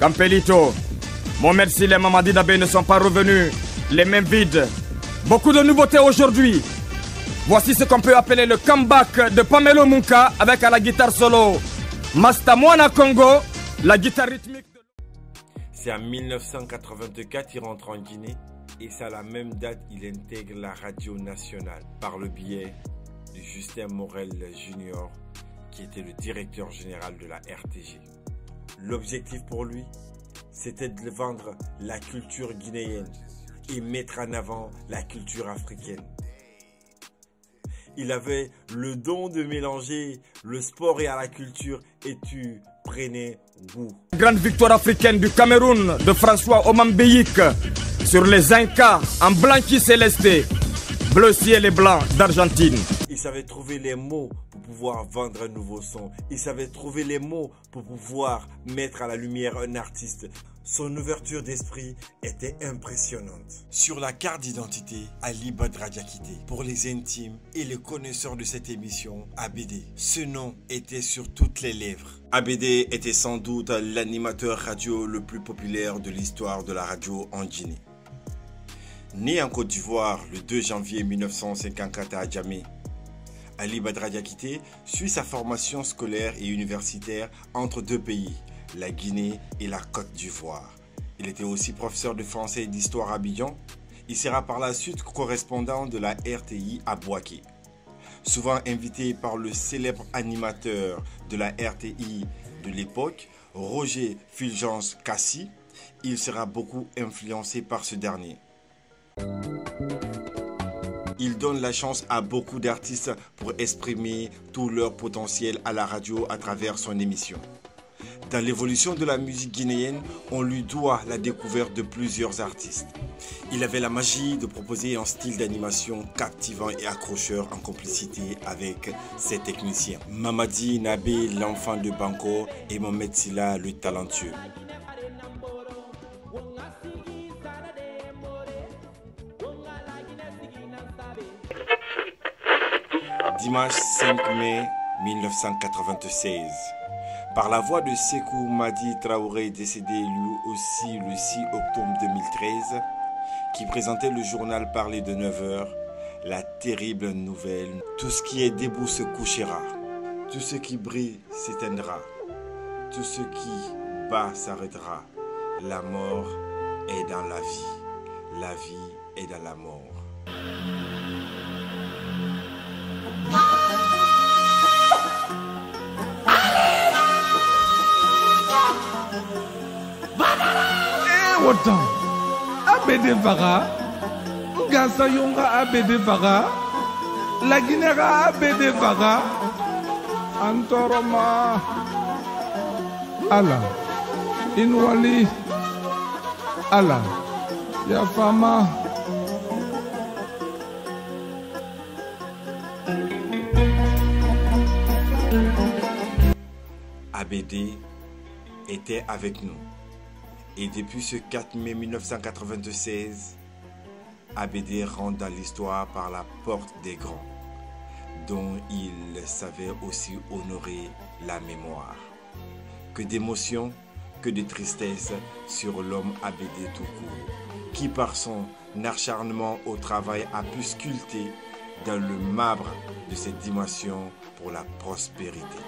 Campelito, Mohamed Sile et Mamadi Dabé ne sont pas revenus les mains vides. Beaucoup de nouveautés aujourd'hui. Voici ce qu'on peut appeler le comeback de Pamelo Munka avec à la guitare solo Mastamwana Congo, la guitare rythmique. C'est en 1984 qu'il rentre en Guinée et c'est à la même date il intègre la radio nationale par le biais de Justin Morel Jr. qui était le directeur général de la RTG. L'objectif pour lui, c'était de vendre la culture guinéenne et mettre en avant la culture africaine. Il avait le don de mélanger le sport et à la culture et tu prenais goût. Grande victoire africaine du Cameroun de François Omambeyik sur les Incas en blanqui célesté, bleu ciel et blanc d'Argentine. Il savait trouver les mots pour pouvoir vendre un nouveau son. Il savait trouver les mots pour pouvoir mettre à la lumière un artiste. Son ouverture d'esprit était impressionnante. Sur la carte d'identité, Ali Badra Diakité. Pour les intimes et les connaisseurs de cette émission, ABD. Ce nom était sur toutes les lèvres. ABD était sans doute l'animateur radio le plus populaire de l'histoire de la radio en Guinée. Né en Côte d'Ivoire le 2 janvier 1954 à Djamé, Ali Badra Diakité suit sa formation scolaire et universitaire entre deux pays, la Guinée et la Côte d'Ivoire. Il était aussi professeur de français et d'histoire à Abidjan. Il sera par la suite correspondant de la RTI à Bouaké. Souvent invité par le célèbre animateur de la RTI de l'époque, Roger Fulgence Cassi, il sera beaucoup influencé par ce dernier. Il donne la chance à beaucoup d'artistes pour exprimer tout leur potentiel à la radio à travers son émission. Dans l'évolution de la musique guinéenne, on lui doit la découverte de plusieurs artistes. Il avait la magie de proposer un style d'animation captivant et accrocheur en complicité avec ses techniciens. Mamadi Nabé, l'enfant de Banco, et Mohamed Sila, le talentueux. Dimanche 5 mai 1996. Par la voix de Sékou Madi Traoré, décédé lui aussi le 6 octobre 2013, qui présentait le journal Parler de 9h, la terrible nouvelle: tout ce qui est debout se couchera, tout ce qui brille s'éteindra, tout ce qui bat s'arrêtera. La mort est dans la vie est dans la mort. Wotan ABD Vaga Ngasa Yonga ABD Vaga La Guinera ABD Vaga Antoroma Ala Inwali Ala Yafama ABD était avec nous. Et depuis ce 4 mai 1996, ABD rentre dans l'histoire par la porte des grands, dont il savait aussi honorer la mémoire. Que d'émotions, que de tristesse sur l'homme ABD tout court, qui par son acharnement au travail a pu sculpter dans le marbre de cette dimension pour la prospérité.